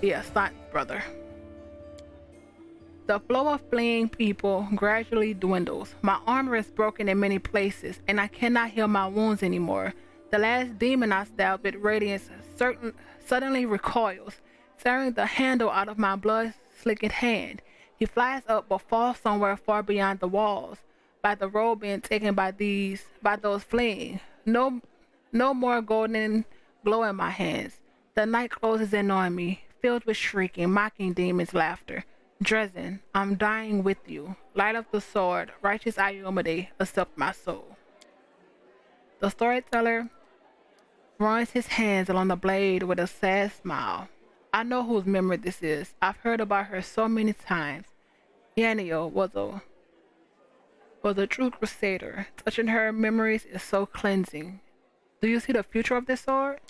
his stunt brother. The flow of fleeing people gradually dwindles. My armor is broken in many places, and I cannot heal my wounds anymore. The last demon I stabbed with radiance suddenly recoils, tearing the handle out of my blood-slicked hand. He flies up but falls somewhere far beyond the walls, by the road being taken by those fleeing. No more golden glow in my hands. The night closes in on me, filled with shrieking, mocking demons' laughter. Dresden, I'm dying with you. Light of the sword, righteous Iomade, accept my soul. The storyteller runs his hands along the blade with a sad smile. I know whose memory this is. I've heard about her so many times. Yanio was a true crusader. Touching her memories is so cleansing. Do you see the future of this sword?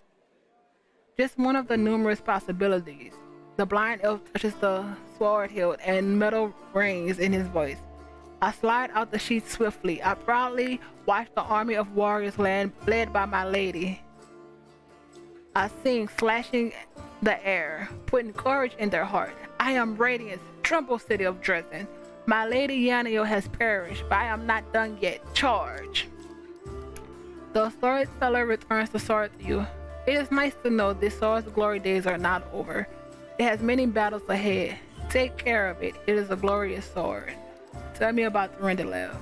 Just one of the numerous possibilities. The blind elf touches the sword hilt and metal rings in his voice. I slide out the sheath swiftly. I proudly watch the army of warriors led by my lady. I sing, slashing the air, putting courage in their heart. I am radiance, tremble city of Dresden. My lady Yanio has perished, but I am not done yet. Charge! The storyteller returns the sword to you. It is nice to know this sword's glory days are not over. It has many battles ahead. Take care of it. It is a glorious sword. Tell me about Thurendelev.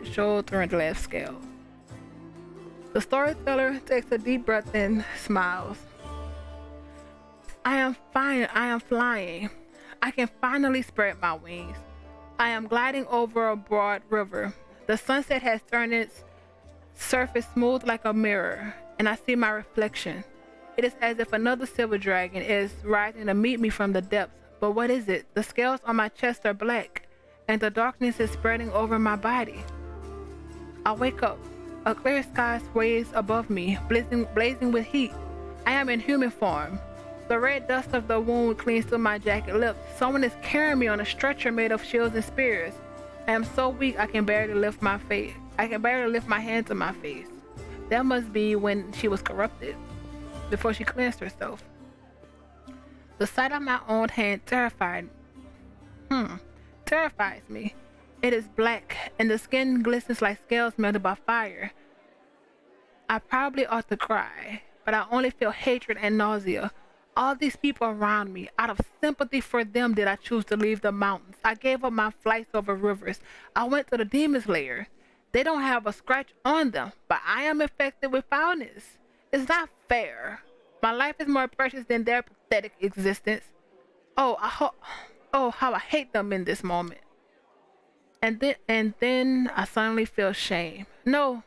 Show Thurendelev scale. The storyteller takes a deep breath and smiles. I am fine. I am flying. I can finally spread my wings. I am gliding over a broad river. The sunset has turned its surface smooth like a mirror, and I see my reflection. It is as if another silver dragon is rising to meet me from the depths. But what is it? The scales on my chest are black, and the darkness is spreading over my body. I wake up. A clear sky sways above me, blazing with heat. I am in human form. The red dust of the wound clings to my jacket lips. Someone is carrying me on a stretcher made of shields and spears. I am so weak I can barely lift my face. I can barely lift my hand to my face. That must be when she was corrupted, before she cleansed herself. The sight of my own hand terrifies me. It is black, and the skin glistens like scales melted by fire. I probably ought to cry, but I only feel hatred and nausea. All these people around me, out of sympathy for them did I choose to leave the mountains. I gave up my flights over rivers. I went to the demon's lair. They don't have a scratch on them, but I am infected with foulness. It's not fair. My life is more precious than their pathetic existence. Oh, how I hate them in this moment. And then I suddenly feel shame. No,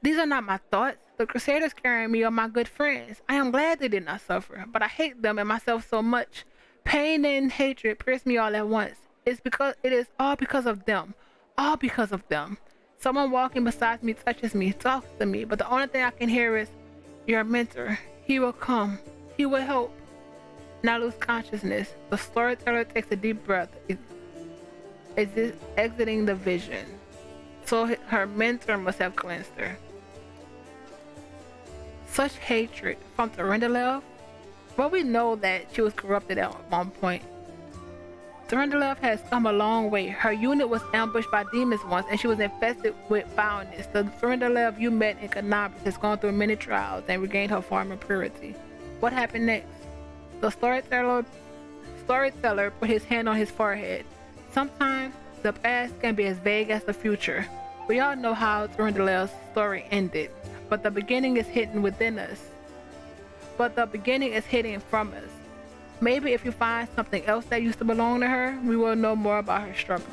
these are not my thoughts. The Crusaders carrying me are my good friends. I am glad they did not suffer, but I hate them and myself so much. Pain and hatred pierce me all at once. It is all because of them. All because of them. Someone walking beside me touches me, talks to me, but the only thing I can hear is, "Your mentor. He will come. He will help." And I lose consciousness. The storyteller takes a deep breath, exiting the vision. So her mentor must have cleansed her. Such hatred from Thurendelev? Well, we know that she was corrupted at one point. Thurendelev has come a long way. Her unit was ambushed by demons once, and she was infested with foulness. The Thurendelev you met in Canabras has gone through many trials and regained her former purity. What happened next? The storyteller put his hand on his forehead. Sometimes the past can be as vague as the future. We all know how Thurendelev's story ended, but the beginning is hidden within us. But the beginning is hidden from us. Maybe if you find something else that used to belong to her, we will know more about her struggle.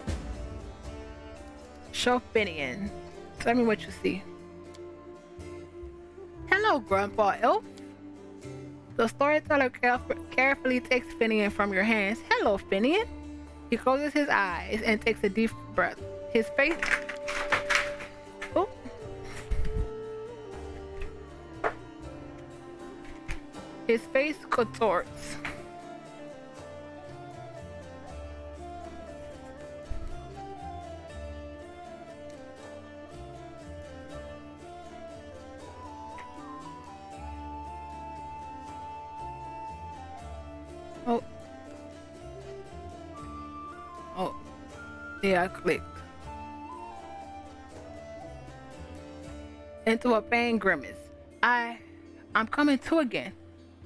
Show Finian. Tell me what you see. Hello, Grandpa Elf. The storyteller carefully takes Finian from your hands. Hello, Finian. He closes his eyes and takes a deep breath. His face... Oh. His face contorts. Oh, oh, yeah, I clicked. Into a pain grimace. I'm coming to again.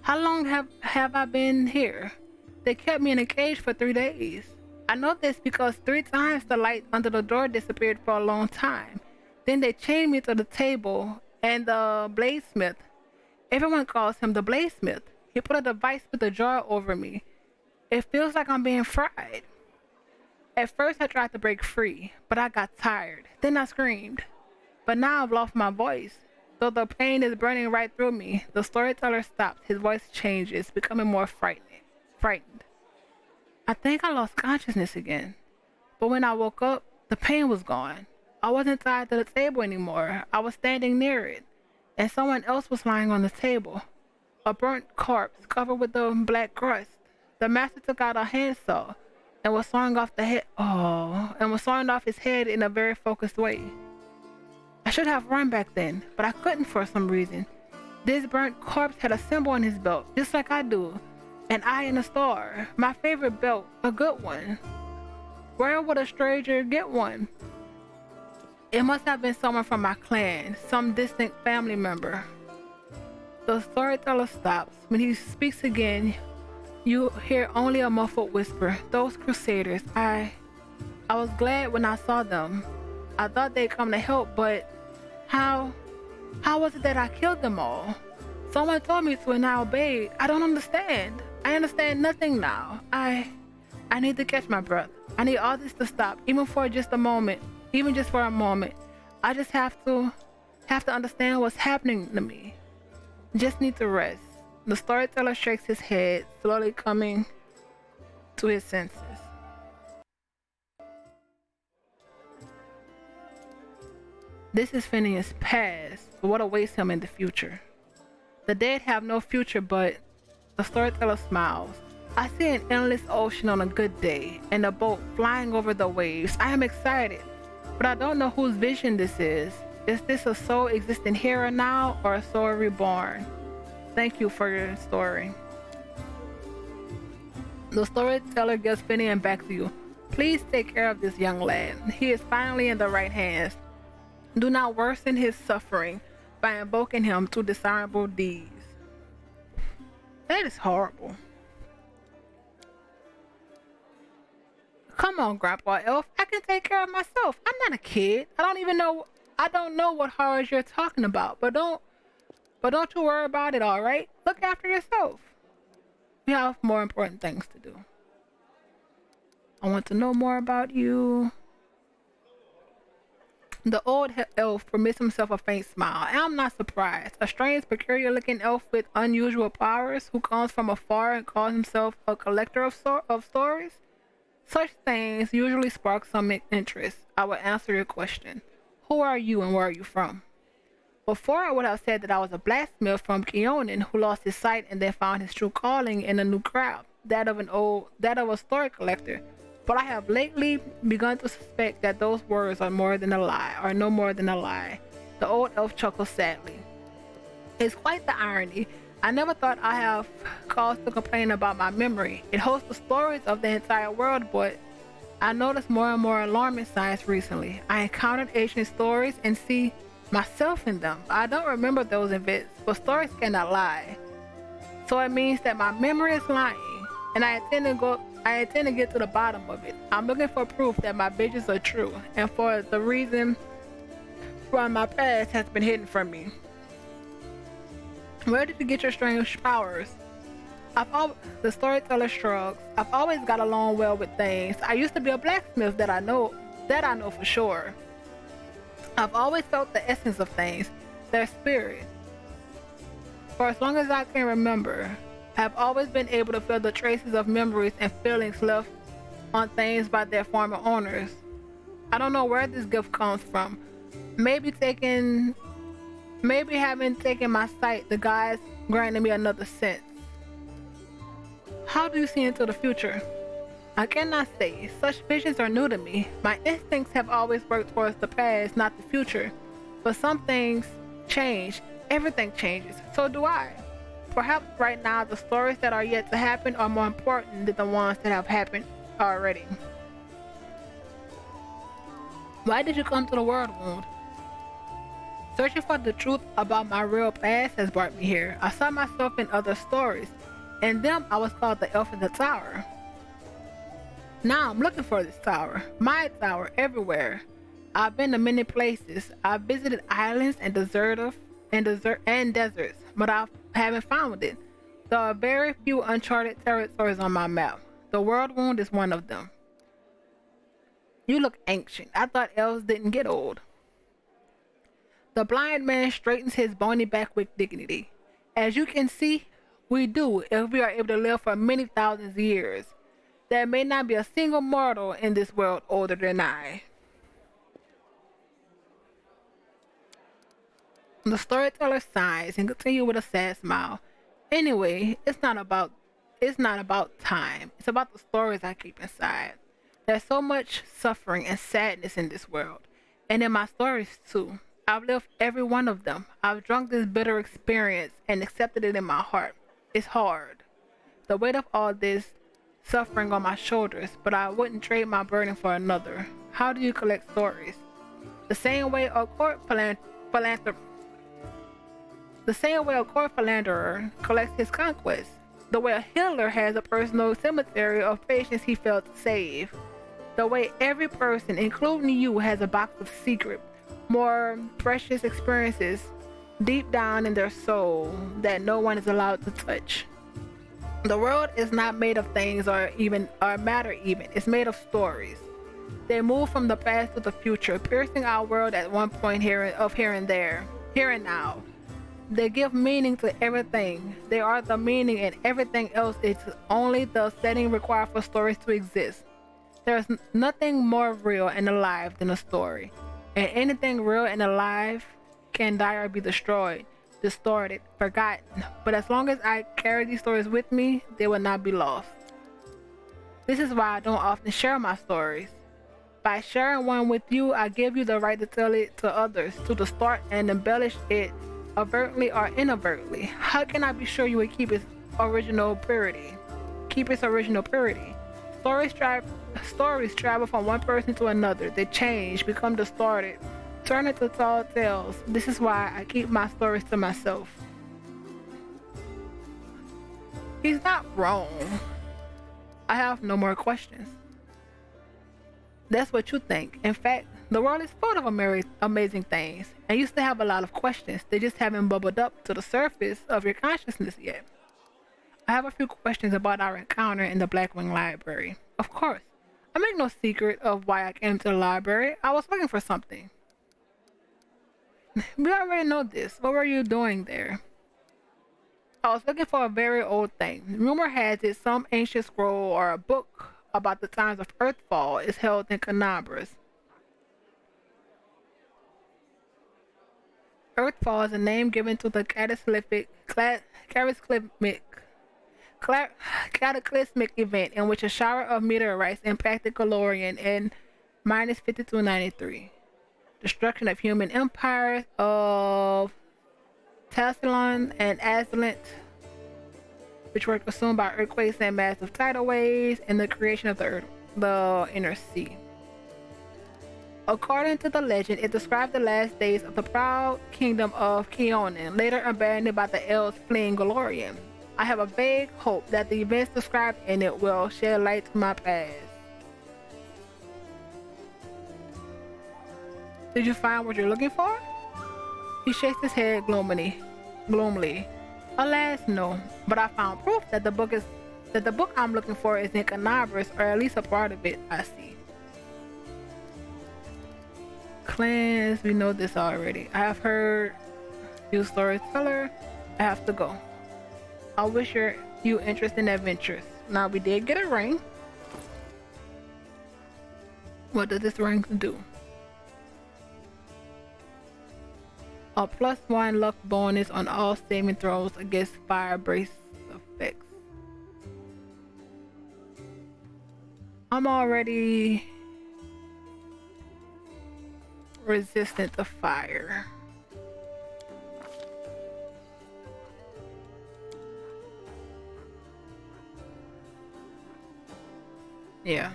How long have I been here? They kept me in a cage for 3 days. I know this because 3 times the light under the door disappeared for a long time. Then they chained me to the table and the bladesmith. Everyone calls him the bladesmith. He put a device with a jar over me. It feels like I'm being fried. At first I tried to break free, but I got tired. Then I screamed. But now I've lost my voice. Though the pain is burning right through me, the storyteller stops. His voice changes, becoming more frightened. I think I lost consciousness again. But when I woke up, the pain was gone. I wasn't tied to the table anymore. I was standing near it, and someone else was lying on the table. A burnt corpse covered with the black crust. The master took out a handsaw and was sawing off his head in a very focused way. I should have run back then, but I couldn't for some reason. This burnt corpse had a symbol on his belt, just like I do. An eye and a star. My favorite belt, a good one. Where would a stranger get one? It must have been someone from my clan, some distant family member. The storyteller stops. When he speaks again, you hear only a muffled whisper. Those crusaders, I was glad when I saw them. I thought they'd come to help, but how was it that I killed them all? Someone told me to and I obeyed. I don't understand. I understand nothing now. I need to catch my breath. I need all this to stop, even for just a moment. Even just for a moment. I just have to understand what's happening to me. Just need to rest. The storyteller shakes his head, slowly coming to his senses. This is Phineas' past, but what awaits him in the future? The dead have no future, but the storyteller smiles. I see an endless ocean on a good day, and a boat flying over the waves. I am excited, but I don't know whose vision this is. Is this a soul existing here and now, or a soul reborn? Thank you for your story. The storyteller gives Phineas back to you. Please take care of this young lad. He is finally in the right hands. Do not worsen his suffering by invoking him to dishonorable deeds. That is horrible. Come on, Grandpa Elf. I can take care of myself. I'm not a kid. I don't know what horrors you're talking about. But don't you worry about it, all right? Look after yourself. We have more important things to do. I want to know more about you. The old elf permits himself a faint smile, and I'm not surprised. A strange, peculiar-looking elf with unusual powers who comes from afar and calls himself a collector of stories? Such things usually spark some interest. I will answer your question. Who are you and where are you from? Before I would have said that I was a blacksmith from Keonan who lost his sight and then found his true calling in a new craft, that of a story collector. But I have lately begun to suspect that those words are no more than a lie. The old elf chuckles sadly. It's quite the irony. I never thought I have cause to complain about my memory. It hosts the stories of the entire world, but I noticed more and more alarming signs recently. I encountered ancient stories and see myself in them. I don't remember those events, but stories cannot lie. So it means that my memory is lying, and I intend to get to the bottom of it. I'm looking for proof that my visions are true, and for the reason why my past has been hidden from me. Where did you get your strange powers? The storyteller shrugs. I've always got along well with things. I used to be a blacksmith, that I know for sure. I've always felt the essence of things, their spirit. For as long as I can remember, I've always been able to feel the traces of memories and feelings left on things by their former owners. I don't know where this gift comes from. Maybe having taken my sight, the gods granted me another sense. How do you see into the future? I cannot say. Such visions are new to me. My instincts have always worked towards the past, not the future. But some things change. Everything changes. So do I. Perhaps right now the stories that are yet to happen are more important than the ones that have happened already. Why did you come to the world wound? Searching for the truth about my real past has brought me here. I saw myself in other stories. In them, I was called the elf in the tower. Now I'm looking for this tower. My tower, everywhere. I've been to many places. I've visited islands and deserts, but I haven't found it. There are very few uncharted territories on my map. The world wound is one of them. You look ancient. I thought elves didn't get old. The blind man straightens his bony back with dignity. As you can see, we do if we are able to live for many thousands of years. There may not be a single mortal in this world older than I. The storyteller sighs and continues with a sad smile. Anyway, it's not about time. It's about the stories I keep inside. There's so much suffering and sadness in this world, and in my stories too. I've lived every one of them. I've drunk this bitter experience and accepted it in my heart. It's hard. The weight of all this suffering on my shoulders, but I wouldn't trade my burden for another. How do you collect stories? The same way a court philanderer collects his conquests. The way a healer has a personal cemetery of patients he failed to save. The way every person, including you, has a box of secret, more precious experiences deep down in their soul that no one is allowed to touch. The world is not made of things or matter even. It's made of stories. They move from the past to the future, piercing our world at one point here and there, here and now. They give meaning to everything. They are the meaning, and everything else is only the setting required for stories to exist. There's nothing more real and alive than a story. And anything real and alive can die or be destroyed, distorted, forgotten. But as long as I carry these stories with me, they will not be lost. This is why I don't often share my stories. By sharing one with you, I give you the right to tell it to others, to distort and embellish it overtly or inadvertently. How can I be sure you will keep its original purity? Stories travel from one person to another. They change, become distorted, turn into tall tales. This is why I keep my stories to myself. He's not wrong. I have no more questions. That's what you think. In fact, the world is full of amazing things, and you still have a lot of questions. They just haven't bubbled up to the surface of your consciousness yet. I have a few questions about our encounter in the Blackwing Library. Of course, I make no secret of why I came to the library. I was looking for something. We already know this. What were you doing there? I was looking for a very old thing. Rumor has it some ancient scroll or a book about the times of Earthfall is held in Canabras. Earthfall is a name given to the cataclysmic event in which a shower of meteorites impacted Galorian in minus 5293. Destruction of human empires of Tassilon and Azlant, which were consumed by earthquakes and massive tidal waves, and the creation of the inner sea. According to the legend, it described the last days of the proud kingdom of Keonan, later abandoned by the elves fleeing Galorian. I have a vague hope that the events described in it will shed light to my past. Did you find what you're looking for? He shakes his head gloomily. Alas, no. But I found proof that the book I'm looking for is in Canabras, or at least a part of it. I see. Clans, we know this already. I have heard you storyteller. I have to go. I wish you interest in adventures. Now we did get a ring. What does this ring do? A +1 luck bonus on all saving throws against fire brace effects. I'm already resistant to fire. Yeah.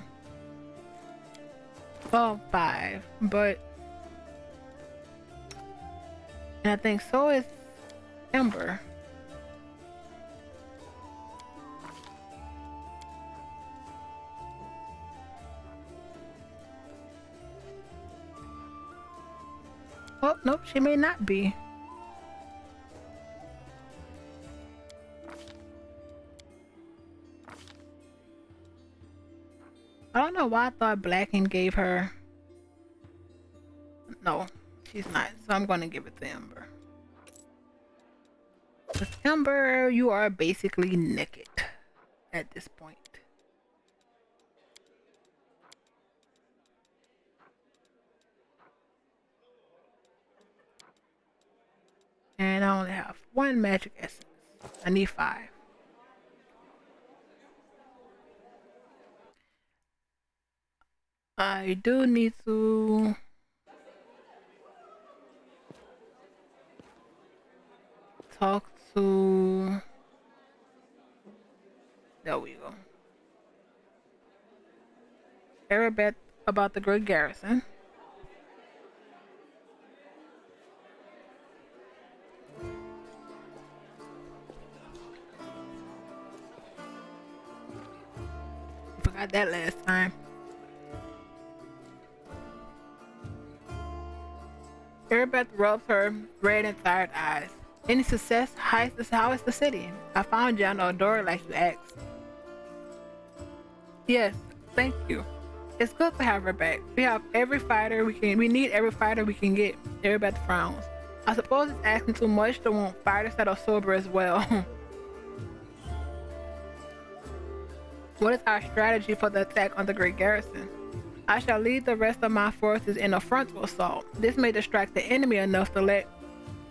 Well, 5, but and I think so is Ember. Oh, nope, she may not be. I don't know why I thought Blacken gave her. No, she's not. So I'm going to give it to Ember. Because Ember, you are basically naked at this point. And I only have 1 magic essence. I need 5. I do need to talk to. There we go. Arabet about the Great Garrison. Forgot that last time. Arabeth rubs her red and tired eyes. Any success? How is the city? I found you on the door like you asked. Yes, thank you. It's good to have her back. We have every fighter we can. We need every fighter we can get. Arabeth frowns. I suppose it's asking too much to want fighters that are sober as well. What is our strategy for the attack on the Great Garrison? I shall lead the rest of my forces in a frontal assault. This may distract the enemy enough to let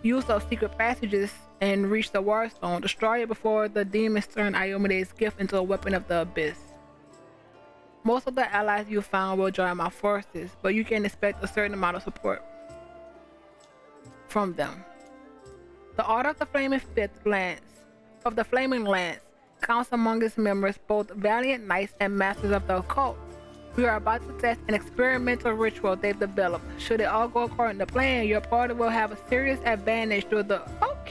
use of secret passages and reach the Warstone. Destroy it before the demons turn Iomede's gift into a weapon of the abyss. Most of the allies you found will join my forces, but you can expect a certain amount of support from them. The Order of the Flaming Fifth Lance of the Flaming Lance counts among its members both valiant knights and masters of the occult. We are about to test an experimental ritual they've developed. Should it all go according to plan, your party will have a serious advantage through the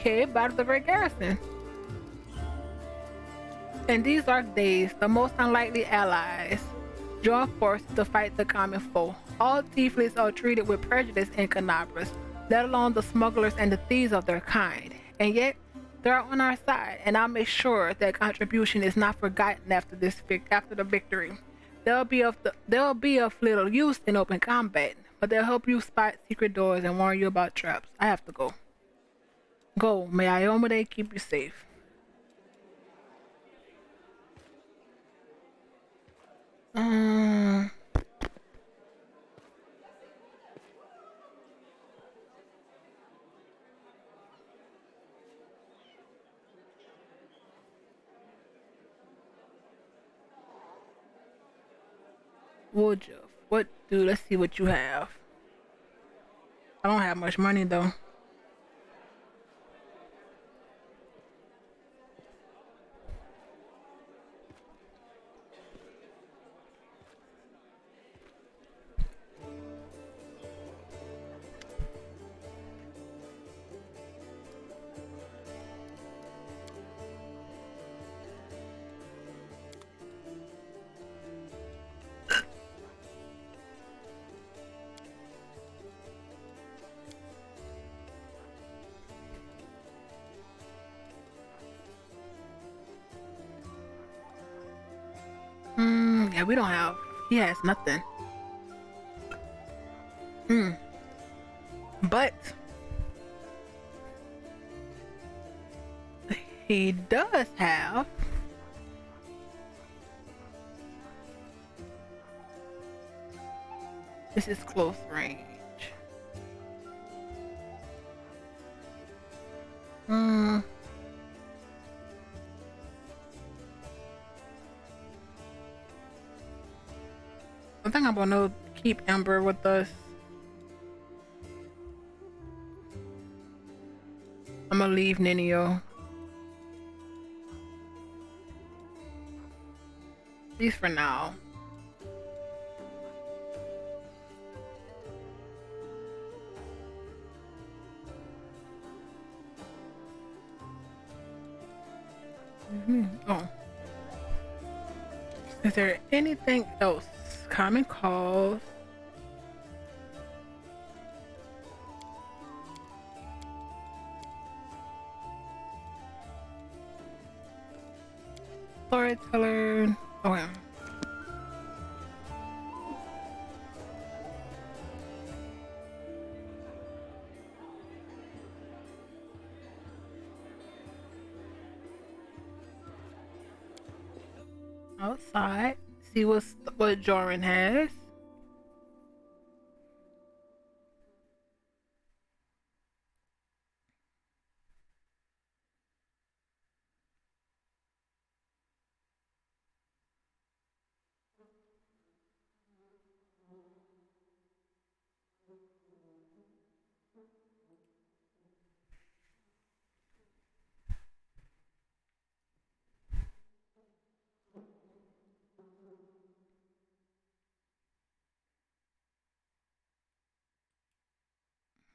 Battle of the Great Garrison. In these dark days, the most unlikely allies join forces to fight the common foe. All tieflings are treated with prejudice in Canabras, let alone the smugglers and the thieves of their kind. And yet, they're on our side, and I'll make sure that contribution is not forgotten after the victory. They'll be of little use in open combat, but they'll help you spot secret doors and warn you about traps. I have to go. Go. May Iomade keep you safe. Woodruff. Let's see what you have. I don't have much money though. Yeah, we don't have. He has nothing. But he does have. This is close range. I think I'm gonna keep Ember with us. I'm gonna leave Ninio. At least for now. Oh. Is there anything else? Common calls. Storyteller. Okay. Outside. See what Joran has.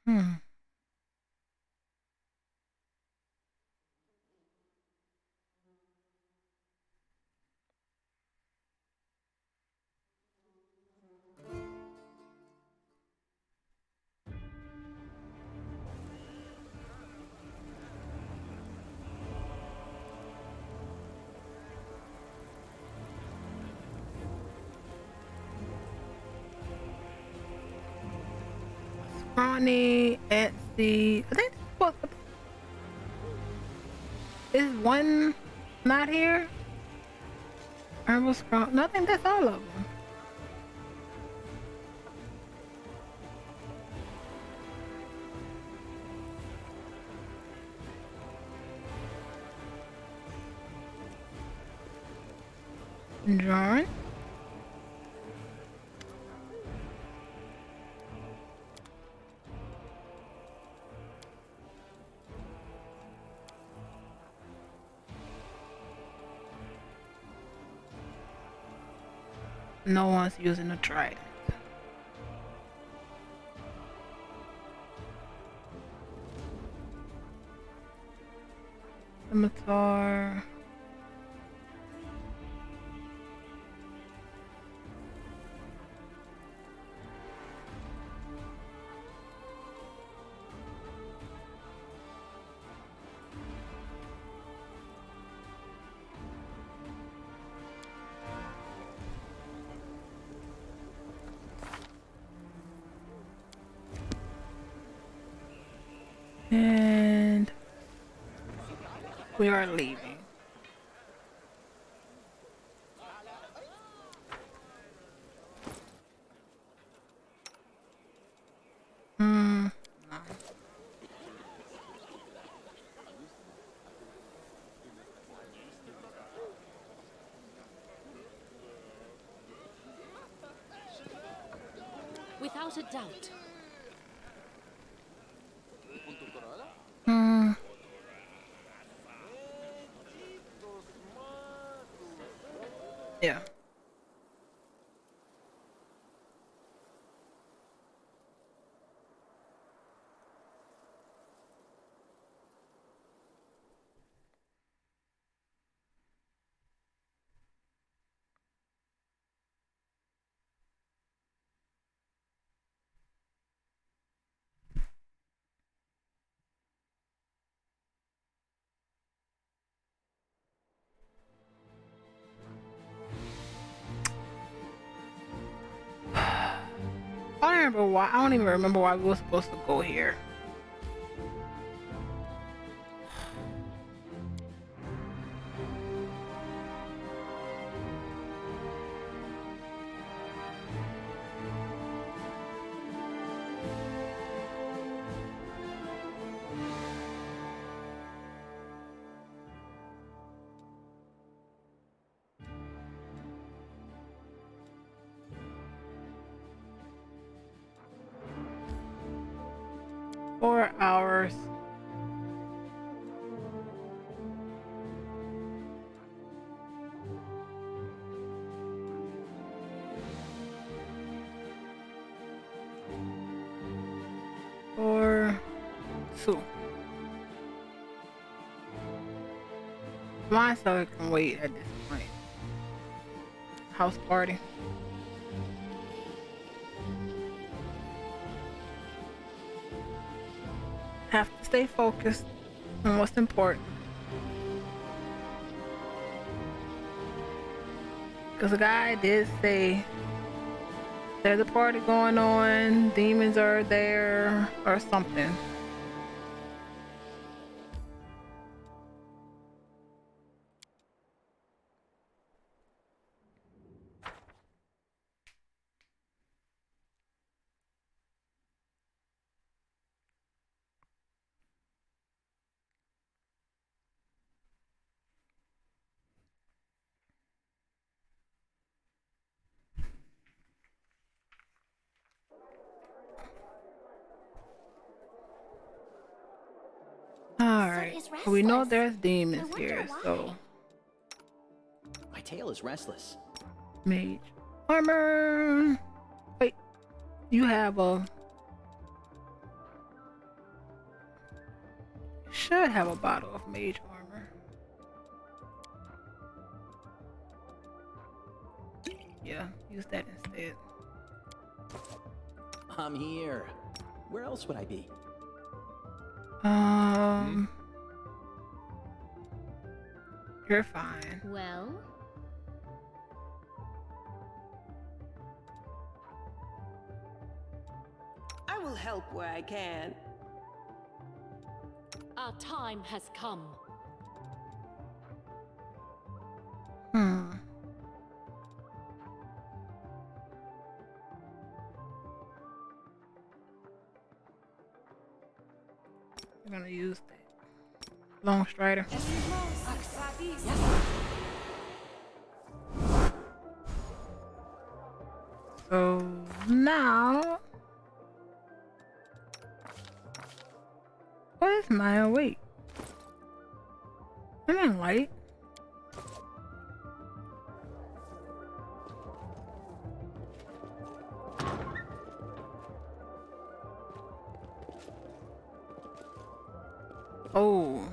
Hmm. Scrawny, Etsy. I think is one not here? Herbal Scrawn. No, I think that's all of them. Drawing. No one's using a trident. Scimitar. And we are leaving. No. Without a doubt. Hmm. Yeah. I don't remember why. I don't even remember why we were supposed to go here. 4 hours. Or 2. Mine so it can wait at this point. House party. Have to stay focused on what's important. Because the guy did say there's a party going on, demons are there, or something. Alright, we know there's demons here, so My tail is restless. mage armor. Wait, you have a should have a bottle of mage armor. Yeah, use that instead. I'm here. Where else would I be? You're fine. Well, I will help where I can. our time has come. I'm gonna use that long strider. So now, what is my weight? I'm in light. Oh.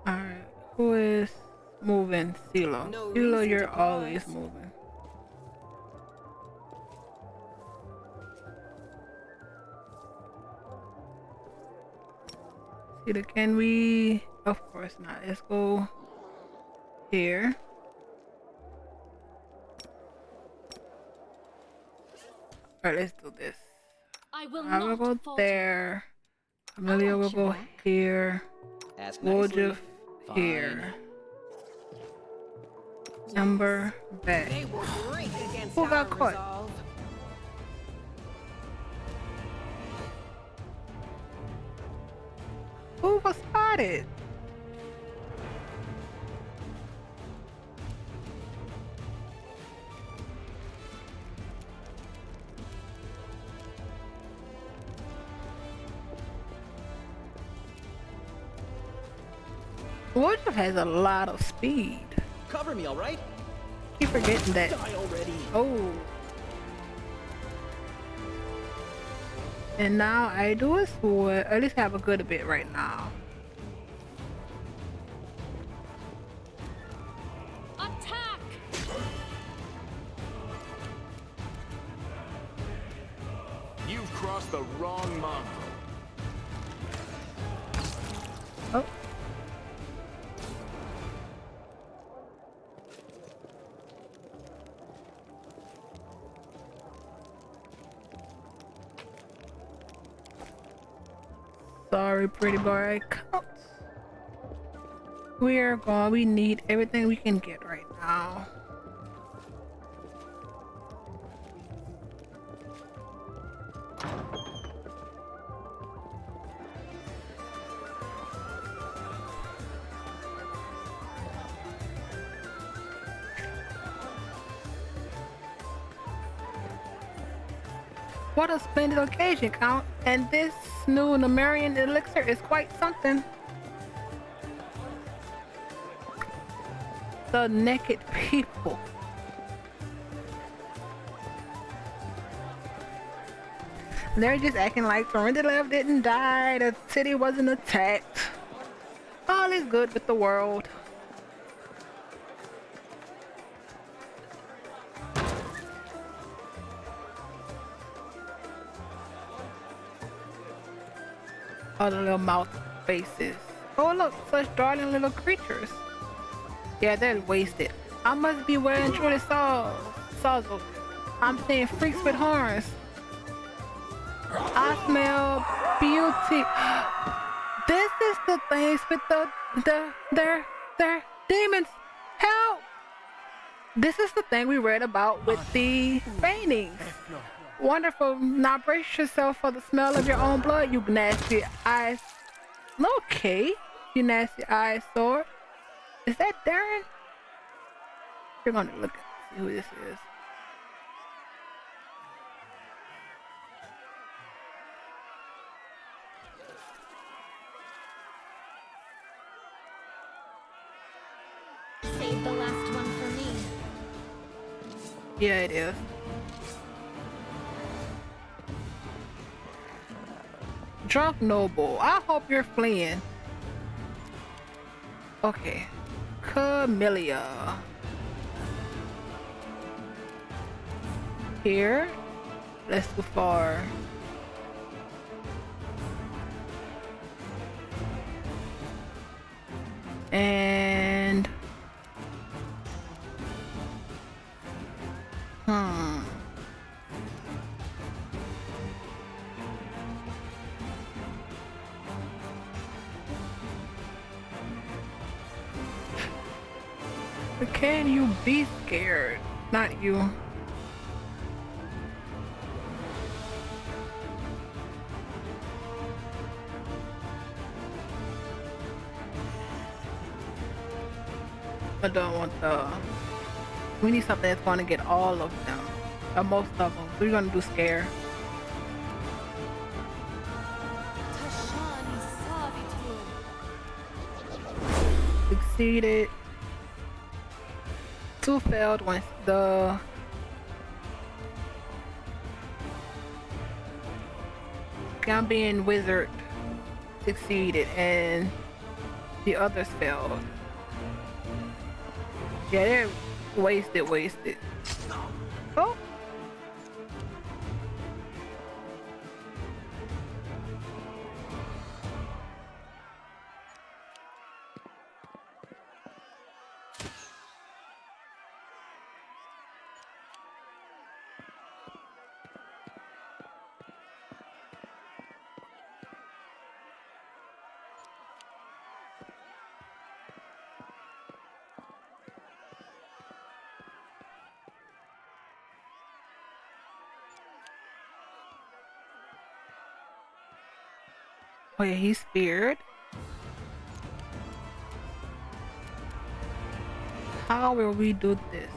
Alright, who is moving? CeeLo. No CeeLo, reason you're to always pause. moving. Either can we? Of course not. Let's go here. Alright, let's do this. I will I will not go falter. there. Amelia will watch go your back. here. Ask We'll nicely. just Fine. here. Number back. They will drink against Who our got caught? resolve. Who was spotted? Woodruff has a lot of speed. Cover me, all right? Keep forgetting that. Die already. Oh. And now I do is for at least have a good bit right now. Attack! You've crossed the wrong mongrel. Oh. Sorry, pretty boy. Counts. We are gone. We need everything we can get right now. What a splendid occasion, Count. And this new Nemerian elixir is quite something. The naked people. They're just acting like Torrentilev didn't die, the city wasn't attacked. All is good with the world. All the little mouth faces. Oh look, such darling little creatures. Yeah, they're wasted. I must be wearing truly sozzled. I'm seeing freaks with horns. I smell beauty. This is the things with their demons. Help! This is the thing we read about with the paintings. Wonderful. Now brace yourself for the smell of your own blood, you nasty eyes. Okay, you nasty eyesore. Is that Darren? We're gonna look and see who this is. Save the last one for me. Yeah, it is. Drunk noble. I hope you're fleeing. Okay. Camellia. Here. Let's go far. And can you be scared? Not you. I don't want the... We need something that's going to get all of them. Or most of them. We're going to do scare. Succeeded. 2 failed once the... Gambian wizard succeeded and the others failed. Yeah, they're wasted. Oh! Oh yeah, he's feared. How will we do this?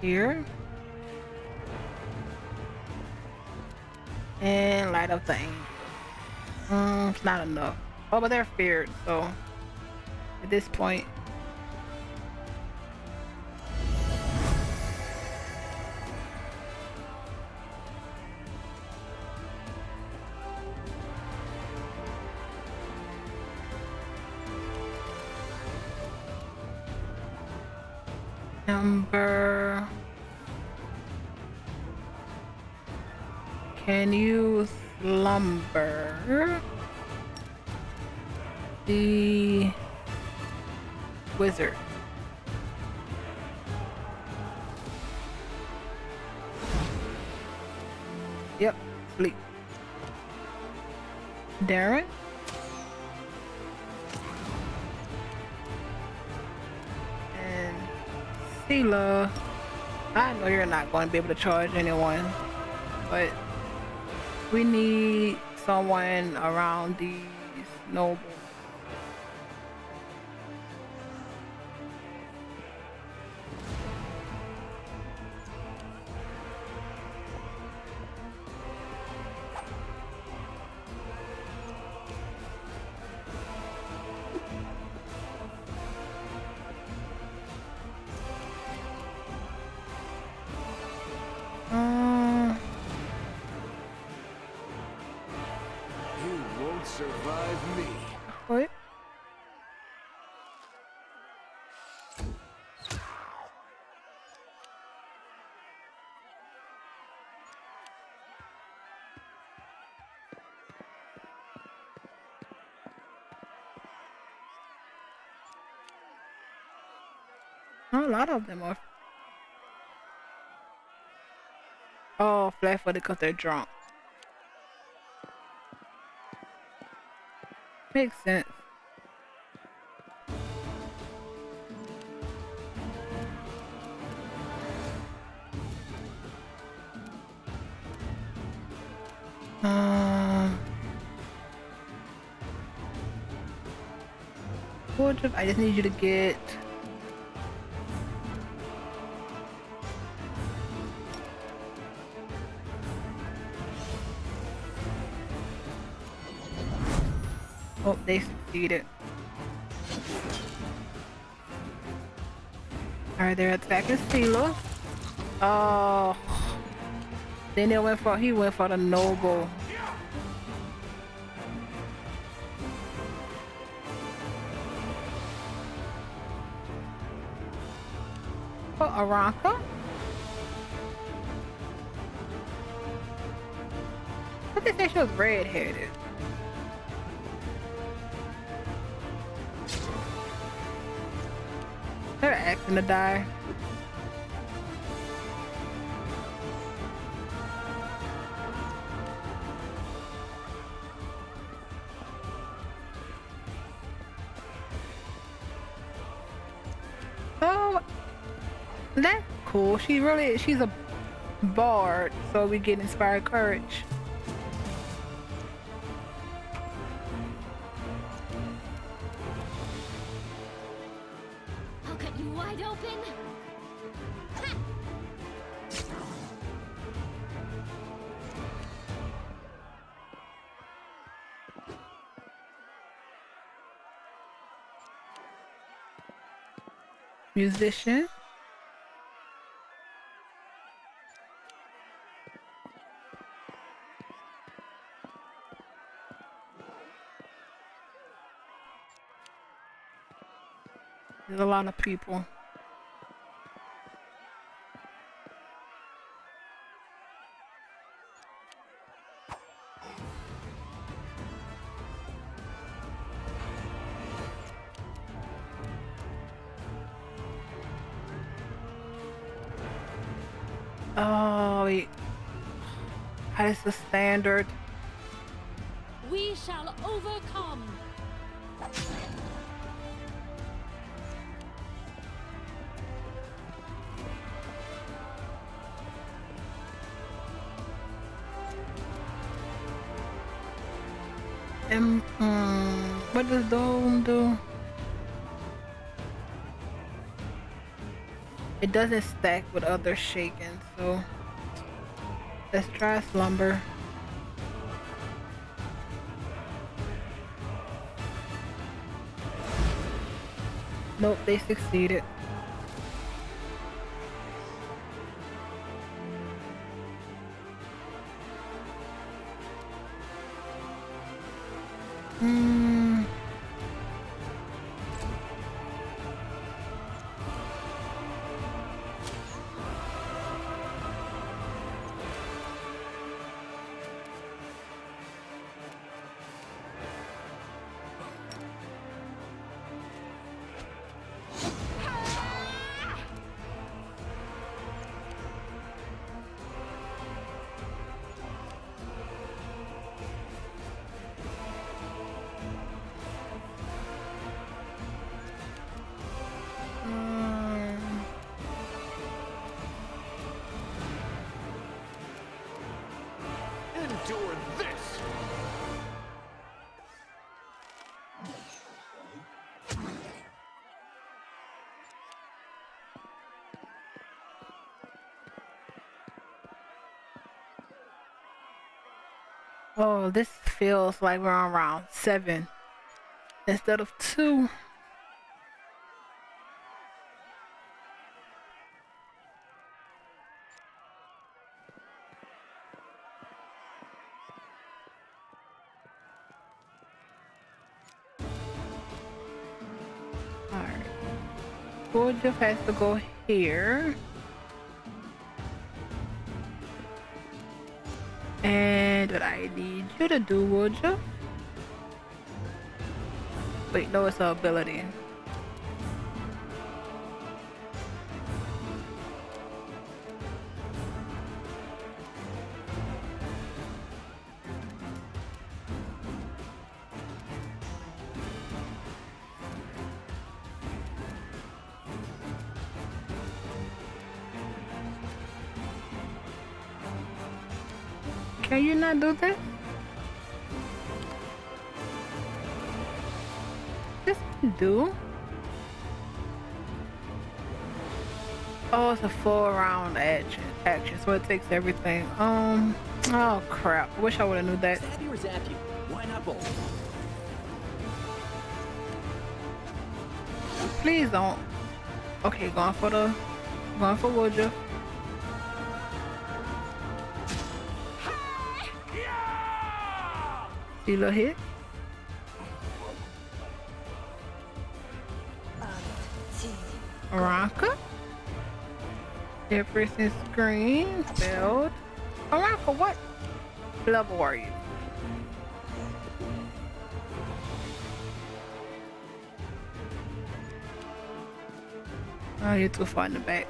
Here. And light up the angel. It's not enough. Oh, but they're feared, so at this point. Number. Can you slumber the wizard? Yep, sleep. Darren? And Sela. I know you're not going to be able to charge anyone, but we need someone around these nobles. survive me. What? A lot of them are. Oh, flat-footed because they're drunk. Makes sense. I just need you to get. Oh, they succeeded. Alright, they're attacking Steeler. Oh. Then he went for the noble. For Aranka? But they say she was red-headed. They're asking to die. Oh, that's cool. She's a bard, so we get inspired courage. I'll cut you wide open. Ha! Musician. There's a lot of people. Oh, wait. How is the standard? We shall overcome. What does Dome do? It doesn't stack with other shaken, so let's try Slumber. Nope, they succeeded. Endure this! Oh, this feels like we're on round 7 instead of 2. Woodruff has to go here. And what I need you to do, Woodruff? Wait, no, it's an ability. Can you not do this? This can do. Oh, it's a full round action, so it takes everything. Oh crap. I wish I would have knew that. Stab you or zap you? Why not both? Please don't. Okay, going for Woodruff. See a little hit. Aranka. Jefferson screen spelled. Aranka, what level are you? Oh, you're too far in the back.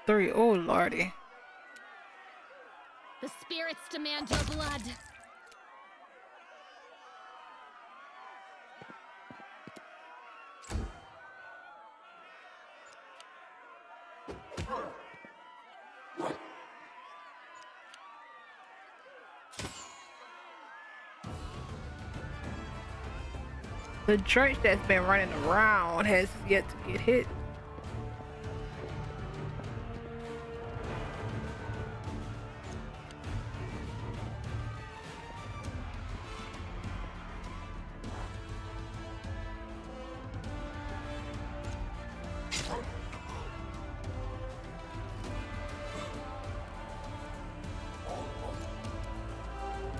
Three. Oh lordy. The spirits demand your blood. The church that's been running around has yet to get hit.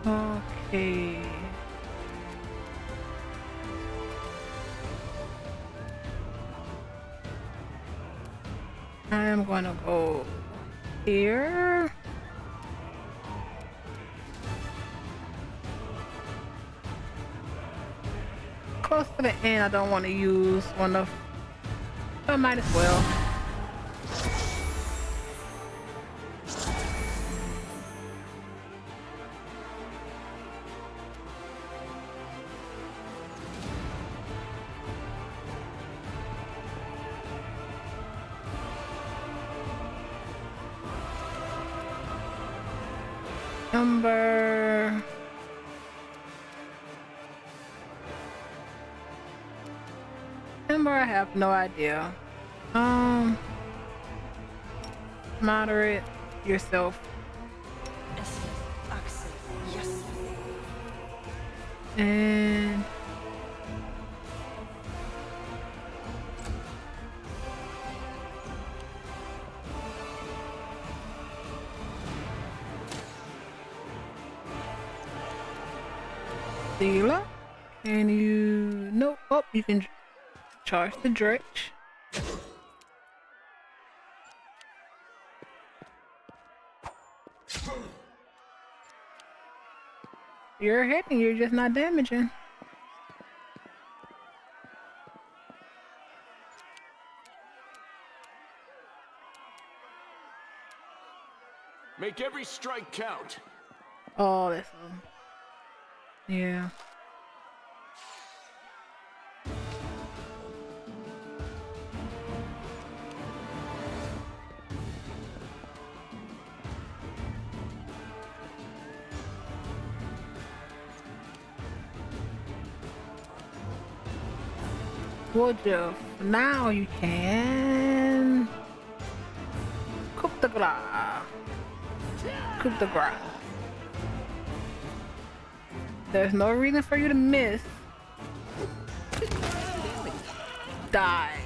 Okay. I'm gonna go here. Close to the end, I don't want to use one of, but I might as well. Number, I have no idea. Moderate yourself. And Sealer, can you? No. Oh, you can charge the dredge. You're hitting, you're just not damaging. Make every strike count. Oh, that's yeah. Woodruff, now you can cook the grass. Cook the grass. There's no reason for you to miss. Die.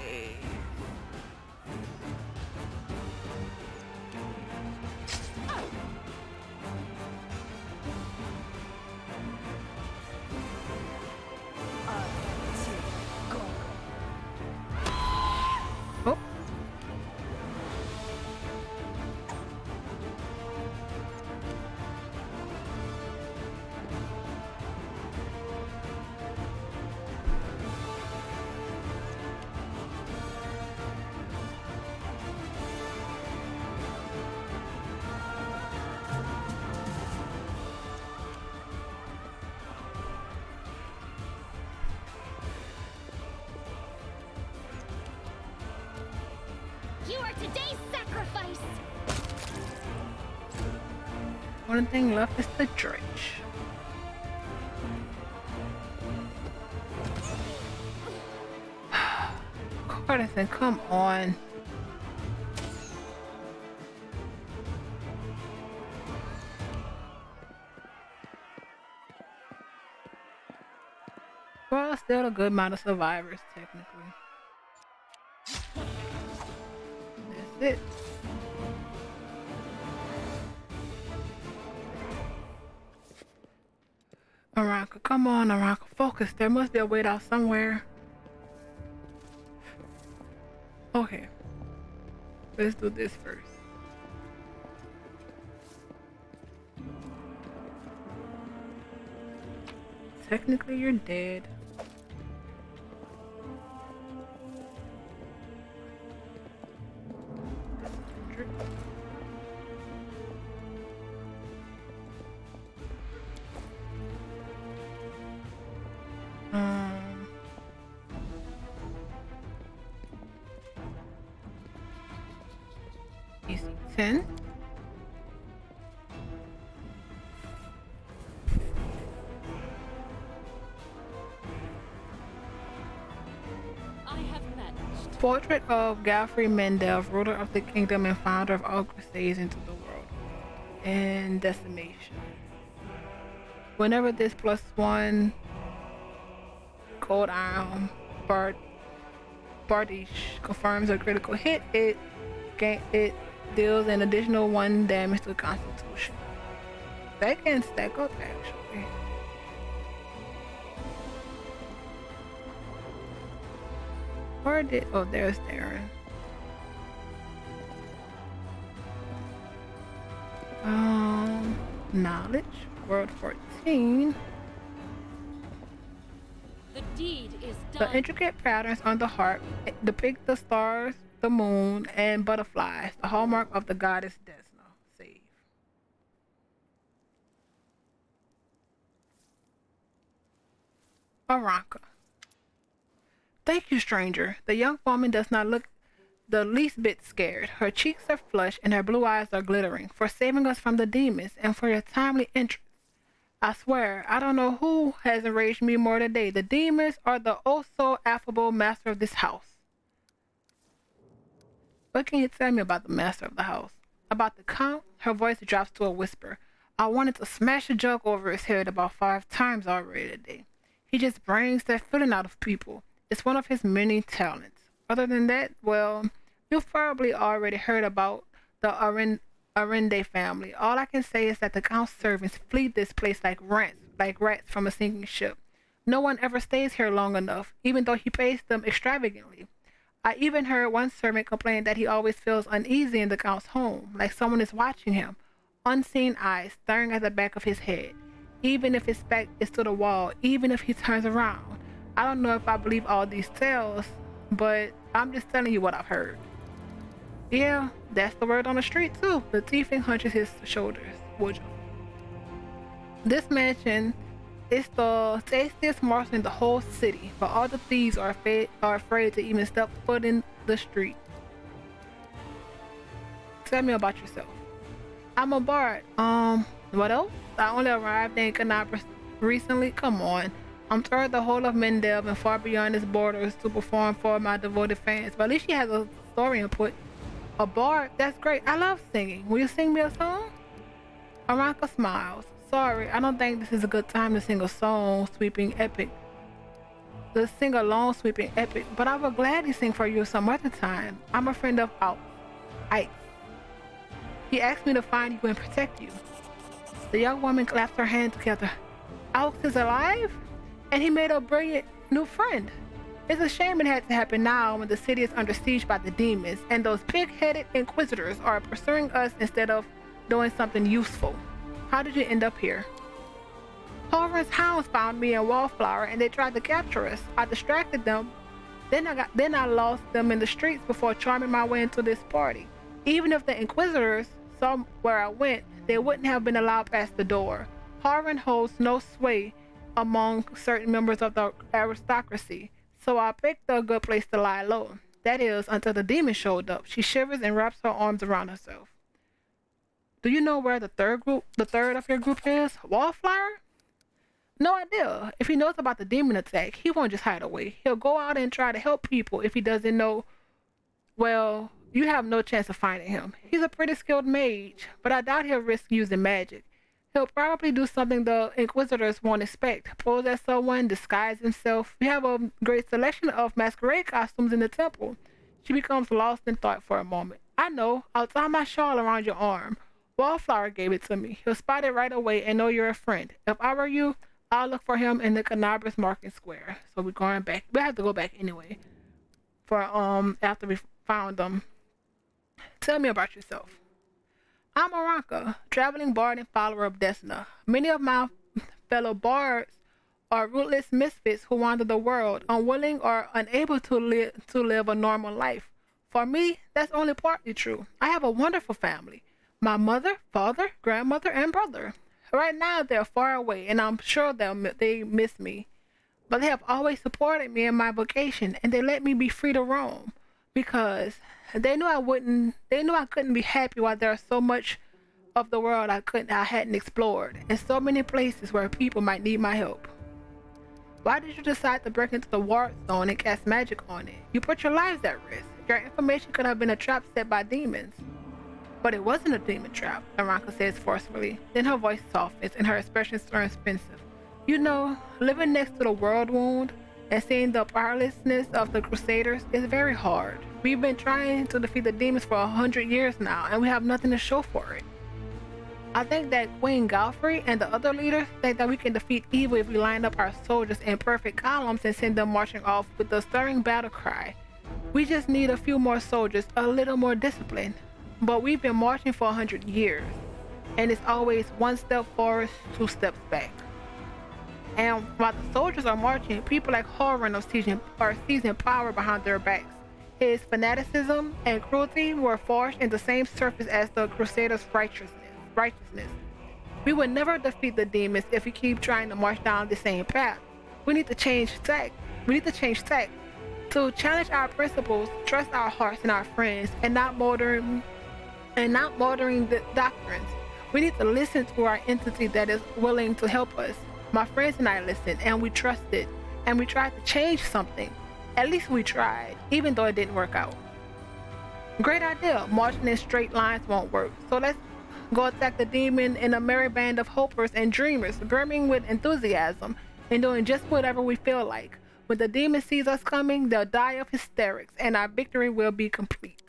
today's sacrifice. Only thing left is the dredge. Cardison, come on. Well, still a good amount of survivors, technically. That's it. Arranca, come on, Arranca, focus. There must be a way out somewhere. Okay. Let's do this first. Technically, you're dead. PC 10. I have managed. Portrait of Godfrey Mendel, ruler of the kingdom and founder of all crusades into the world. And decimation. Whenever this +1 cold iron Bardish confirms a critical hit, it deals an additional 1 damage to Constitution. That can stack up actually. Where did there's Darren. Knowledge, world 14. The deed is The done. intricate patterns on the harp depict the stars, the moon, and butterflies, the hallmark of the goddess Desna. Save. Arranca. Thank you, stranger. The young woman does not look the least bit scared. Her cheeks are flushed and her blue eyes are glittering, for saving us from the demons and for your timely entrance. I swear, I don't know who has enraged me more today, the demons or the oh-so-affable master of this house. What can you tell me about the master of the house? About the count? Her voice drops to a whisper. I wanted to smash a jug over his head about 5 times already today. He just brings that feeling out of people. It's one of his many talents. Other than that, well, you've probably already heard about the Arende family. All I can say is that the count's servants flee this place like rats from a sinking ship. No one ever stays here long enough, even though he pays them extravagantly. I even heard one servant complain that he always feels uneasy in the count's home, like someone is watching him, unseen eyes staring at the back of his head, even if his back is to the wall, even if he turns around. I don't know if I believe all these tales, but I'm just telling you what I've heard. Yeah, that's the word on the street too. The thief hunches his shoulders. Would you? This mansion is the tastiest morsel in the whole city, but all the thieves are afraid to even step foot in the street. Tell me about yourself. I'm a bard. What else? I only arrived in Canabra recently. Come on. I'm toured the whole of Mendel and far beyond its borders to perform for my devoted fans, but at least she has a story input. A bard? That's great. I love singing. Will you sing me a song? Aranka smiles. Sorry, I don't think this is a good time to sing a song sweeping epic. To sing a long sweeping epic, but I will gladly sing for you some other time. I'm a friend of Ike. He asked me to find you and protect you. The young woman claps her hands together. Alex is alive? And he made a brilliant new friend. It's a shame it had to happen now when the city is under siege by the demons and those pig-headed inquisitors are pursuing us instead of doing something useful. How did you end up here? Horror's hounds found me in Wallflower and they tried to capture us. I distracted them. Then I lost them in the streets before charming my way into this party. Even if the inquisitors saw where I went, they wouldn't have been allowed past the door. Harvin holds no sway among certain members of the aristocracy, so I picked a good place to lie low. That is, until the demon showed up. She shivers and wraps her arms around herself. Do you know where the third of your group is? Wallflower? No idea. If he knows about the demon attack, he won't just hide away. He'll go out and try to help people. If he doesn't know, well, you have no chance of finding him. He's a pretty skilled mage, but I doubt he'll risk using magic. He'll probably do something the Inquisitors won't expect. Pose as someone, disguise himself. We have a great selection of masquerade costumes in the temple. She becomes lost in thought for a moment. I know. I'll tie my shawl around your arm. Wallflower gave it to me. He'll spot it right away and know you're a friend. If I were you, I'll look for him in the Canabras Market Square. So we're going back. We have to go back anyway. For after we found them. Tell me about yourself. I'm Aranka, traveling bard and follower of Desna. Many of my fellow bards are rootless misfits who wander the world, unwilling or unable to live a normal life. For me, that's only partly true. I have a wonderful family. My mother, father, grandmother, and brother. Right now, they're far away, and I'm sure they miss me. But they have always supported me in my vocation, and they let me be free to roam. Because they knew I couldn't be happy while there was so much of the world I hadn't explored, and so many places where people might need my help. Why did you decide to break into the ward zone and cast magic on it? You put your lives at risk. Your information could have been a trap set by demons. But it wasn't a demon trap, Aranka says forcefully. Then her voice softens and her expression turns pensive. You know, living next to the world wound and seeing the powerlessness of the Crusaders is very hard. We've been trying to defeat the demons for 100 years now, and we have nothing to show for it. I think that Queen Galfrey and the other leaders think that we can defeat evil if we line up our soldiers in perfect columns and send them marching off with the stirring battle cry. We just need a few more soldiers, a little more discipline. But we've been marching for 100 years, and it's always one step forward, 2 steps back. And while the soldiers are marching, people like Horan are seizing power behind their backs. His fanaticism and cruelty were forged in the same surface as the Crusaders' righteousness. We will never defeat the demons if we keep trying to march down the same path. We need to change tack. To challenge our principles, trust our hearts and our friends, and not motoring the doctrines. We need to listen to our entity that is willing to help us. My friends and I listened, and we trusted, and we tried to change something. At least we tried, even though it didn't work out. Great idea. Marching in straight lines won't work. So let's go attack the demon in a merry band of hopers and dreamers, brimming with enthusiasm and doing just whatever we feel like. When the demon sees us coming, they'll die of hysterics, and our victory will be complete.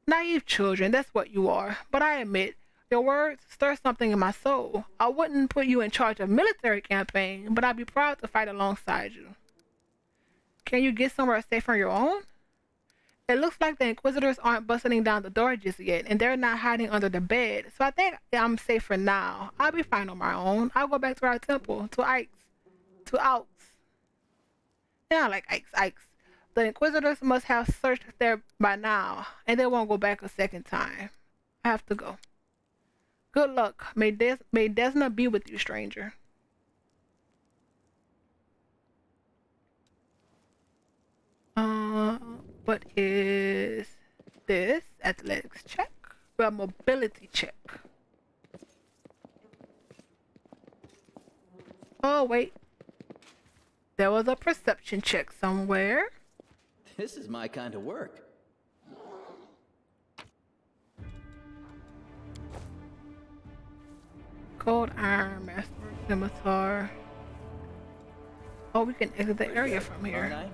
Naive children, that's what you are. But I admit, your words stir something in my soul. I wouldn't put you in charge of a military campaign, but I'd be proud to fight alongside you. Can you get somewhere safe on your own? It looks like the Inquisitors aren't busting down the door just yet, and they're not hiding under the bed, so I think I'm safe for now. I'll be fine on my own. I'll go back to our temple, to Ike's. Yeah, I like Ike's. The Inquisitors must have searched there by now, and they won't go back a second time. I have to go. Good luck. May Desna be with you, stranger. What is this? Athletics check? Well, mobility check. Oh, wait. There was a perception check somewhere. This is my kind of work. Gold Iron, Master Scimitar. Oh, we can exit the area from here.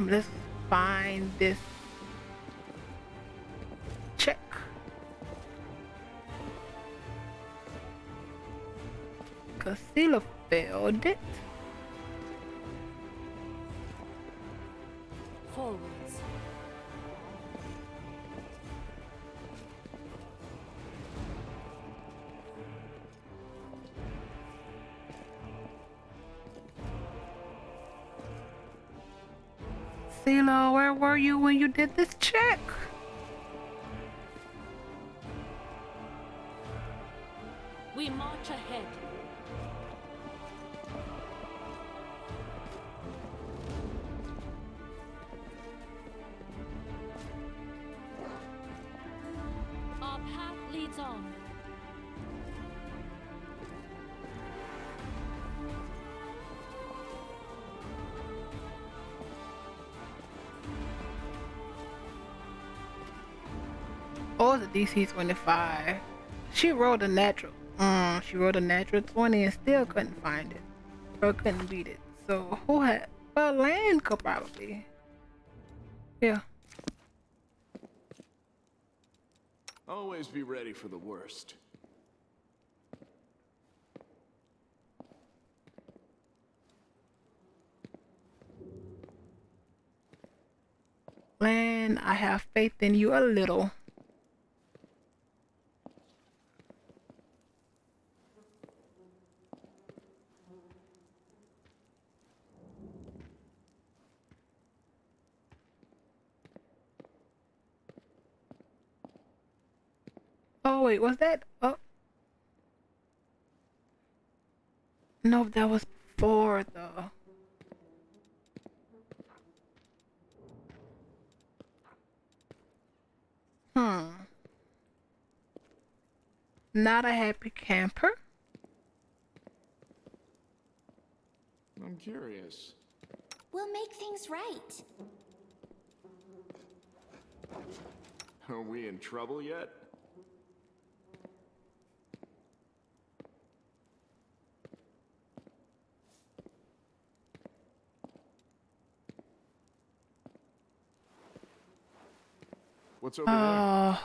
Let's find this check. Casilla failed it. Forwards. Silo, where were you when you did this check? We march ahead. Our path leads on. Oh, it's a DC 25. She rolled a natural. She rolled a natural 20 and still couldn't find it. Or couldn't beat it. So who had? Well, Land could probably. Yeah. Always be ready for the worst. Land, I have faith in you a little. Oh wait, was that? Oh no, that was before though. Not a happy camper. I'm curious. We'll make things right. Are we in trouble yet? What's over there?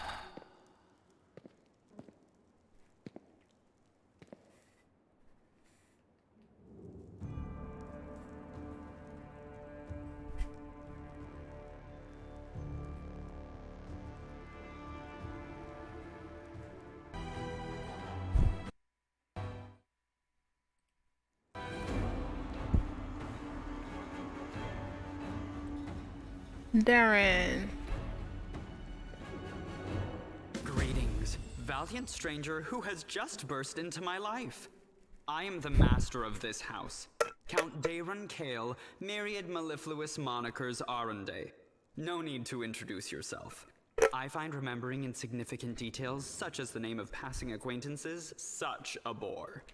Darren. Greetings, valiant stranger who has just burst into my life. I am the master of this house, Count Daron Kale, myriad mellifluous monikers Aronde. No need to introduce yourself. I find remembering insignificant details, such as the name of passing acquaintances, such a bore.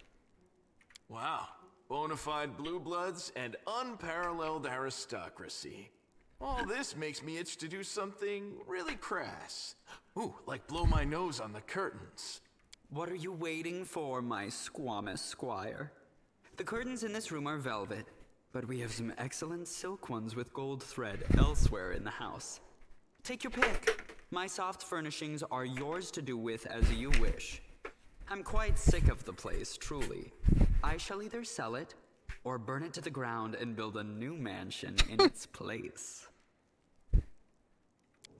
Wow. Bona fide blue bloods and unparalleled aristocracy. All this makes me itch to do something really crass. Ooh, like blow my nose on the curtains. What are you waiting for, my squamous squire? The curtains in this room are velvet, but we have some excellent silk ones with gold thread elsewhere in the house. Take your pick. My soft furnishings are yours to do with as you wish. I'm quite sick of the place, truly. I shall either sell it, or burn it to the ground and build a new mansion in its place.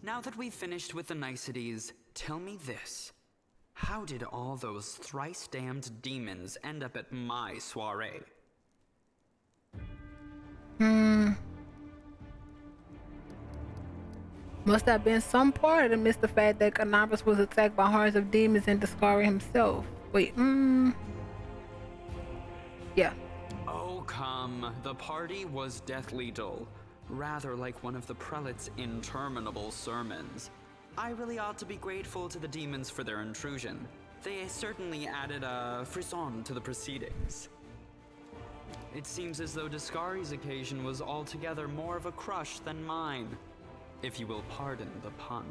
Now that we've finished with the niceties, tell me this. How did all those thrice-damned demons end up at my soiree? Must have been some part that missed the fact that Cannabis was attacked by hordes of demons and Discovery himself. Wait, yeah. Oh, come. The party was deathly dull. Rather like one of the prelate's interminable sermons. I really ought to be grateful to the demons for their intrusion. They certainly added a frisson to the proceedings. It seems as though Discari's occasion was altogether more of a crush than mine, if you will pardon the pun.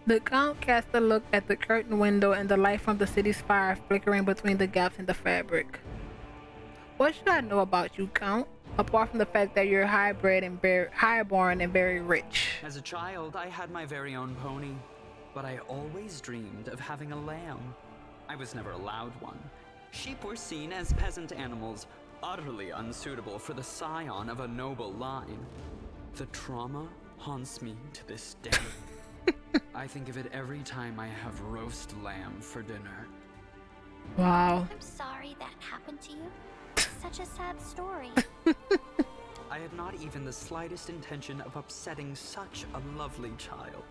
The Count cast a look at the curtain window and the light from the city's fire flickering between the gaps in the fabric. What should I know about you, Count? Apart from the fact that you're highborn and very rich. As a child, I had my very own pony, but I always dreamed of having a lamb. I was never allowed one. Sheep were seen as peasant animals, utterly unsuitable for the scion of a noble line. The trauma haunts me to this day. I think of it every time I have roast lamb for dinner. Wow. I'm sorry that happened to you. Such a sad story. I had not even the slightest intention of upsetting such a lovely child.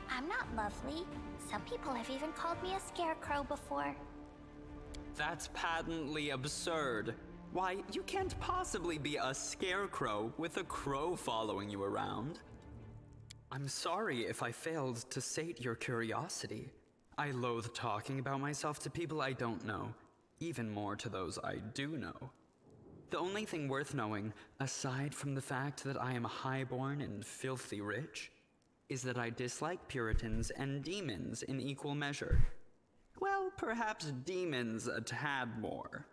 I'm not lovely. Some people have even called me a scarecrow before. That's patently absurd. Why, you can't possibly be a scarecrow with a crow following you around. I'm sorry if I failed to sate your curiosity. I loathe talking about myself to people I don't know, even more to those I do know. The only thing worth knowing, aside from the fact that I am highborn and filthy rich, is that I dislike Puritans and demons in equal measure. Well, perhaps demons a tad more.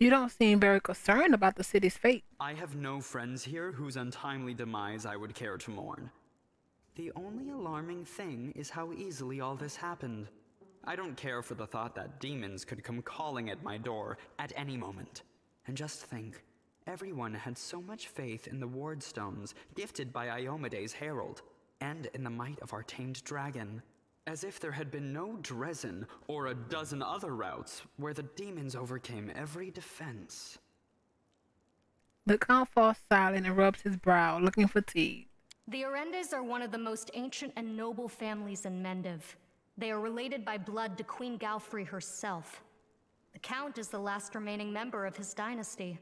You don't seem very concerned about the city's fate. I have no friends here whose untimely demise I would care to mourn. The only alarming thing is how easily all this happened. I don't care for the thought that demons could come calling at my door at any moment. And just think, everyone had so much faith in the ward stones gifted by Iomede's herald, and in the might of our tamed dragon. As if there had been no Dresden or a dozen other routes where the demons overcame every defense. The Count falls silent and rubs his brow, looking fatigued. The Orendes are one of the most ancient and noble families in Mendiv. They are related by blood to Queen Galfrey herself. The Count is the last remaining member of his dynasty.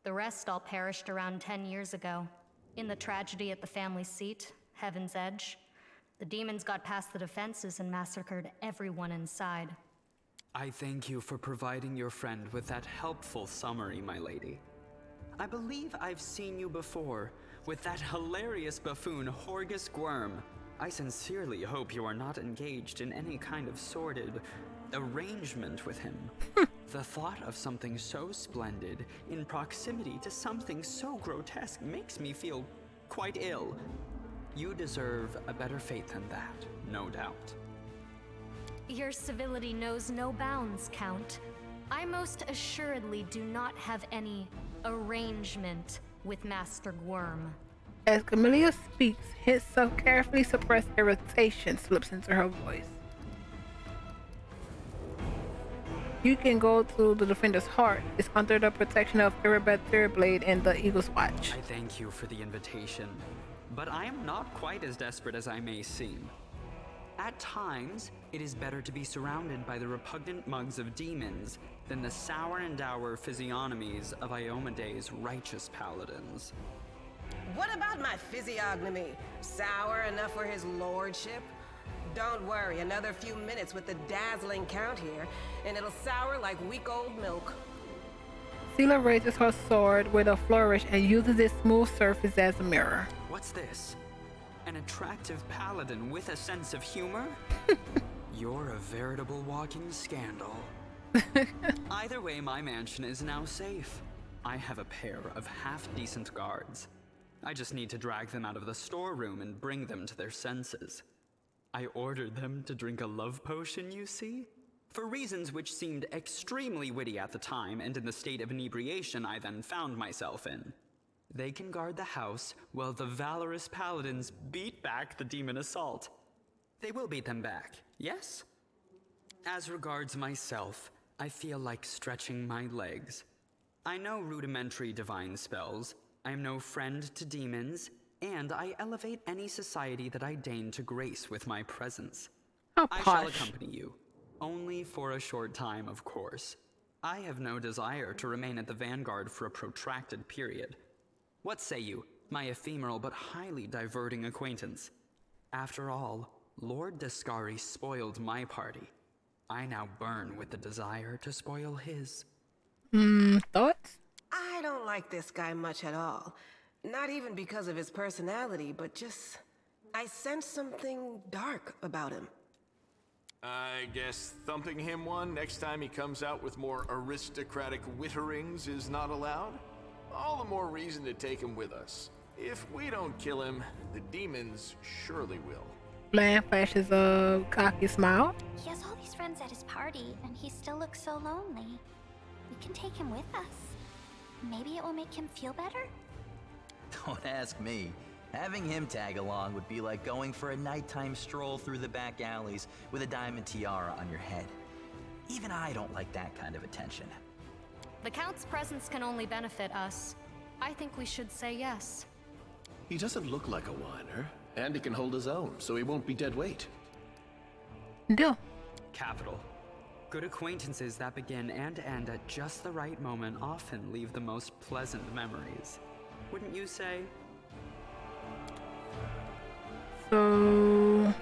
The rest all perished around 10 years ago. In the tragedy at the family seat, Heaven's Edge, the demons got past the defenses and massacred everyone inside. I thank you for providing your friend with that helpful summary, my lady. I believe I've seen you before, with that hilarious buffoon Horgus Gwyrm. I sincerely hope you are not engaged in any kind of sordid arrangement with him. The thought of something so splendid in proximity to something so grotesque makes me feel quite ill. You deserve a better fate than that, no doubt. Your civility knows no bounds, Count. I most assuredly do not have any arrangement with Master Gwyrm. As Camellia speaks, hints of carefully suppressed irritation slips into her voice. You can go to the Defender's Heart. It's under the protection of Erebeth Thirblade and the Eagle's Watch. I thank you for the invitation, but I am not quite as desperate as I may seem. At times, it is better to be surrounded by the repugnant mugs of demons than the sour and dour physiognomies of Iomede's righteous paladins. What about my physiognomy? Sour enough for his lordship? Don't worry, another few minutes with the dazzling Count here, and it'll sour like week-old milk. Sela raises her sword with a flourish and uses its smooth surface as a mirror. What's this? An attractive paladin with a sense of humor? You're a veritable walking scandal. Either way, my mansion is now safe. I have a pair of half-decent guards. I just need to drag them out of the storeroom and bring them to their senses. I ordered them to drink a love potion, you see? For reasons which seemed extremely witty at the time and in the state of inebriation I then found myself in. They can guard the house while the valorous paladins beat back the demon assault. They will beat them back, yes? As regards myself, I feel like stretching my legs. I know rudimentary divine spells, I am no friend to demons, and I elevate any society that I deign to grace with my presence. How I posh. shall accompany you, only for a short time, of course. I have no desire to remain at the vanguard for a protracted period. What say you, my ephemeral but highly diverting acquaintance? After all, Lord Descari spoiled my party. I now burn with the desire to spoil his. Thoughts? I don't like this guy much at all. Not even because of his personality, but just... I sense something dark about him. I guess thumping him one next time he comes out with more aristocratic witterings is not allowed? All the more reason to take him with us. If we don't kill him, the demons surely will. Bland flashes a cocky smile. He has all these friends at his party, and he still looks so lonely. We can take him with us. Maybe it will make him feel better? Don't ask me. Having him tag along would be like going for a nighttime stroll through the back alleys with a diamond tiara on your head. Even I don't like that kind of attention. The Count's presence can only benefit us. I think we should say yes. He doesn't look like a whiner, and he can hold his own, so he won't be dead weight. Deal. capital. Good acquaintances that begin and end at just the right moment often leave the most pleasant memories. Wouldn't you say? So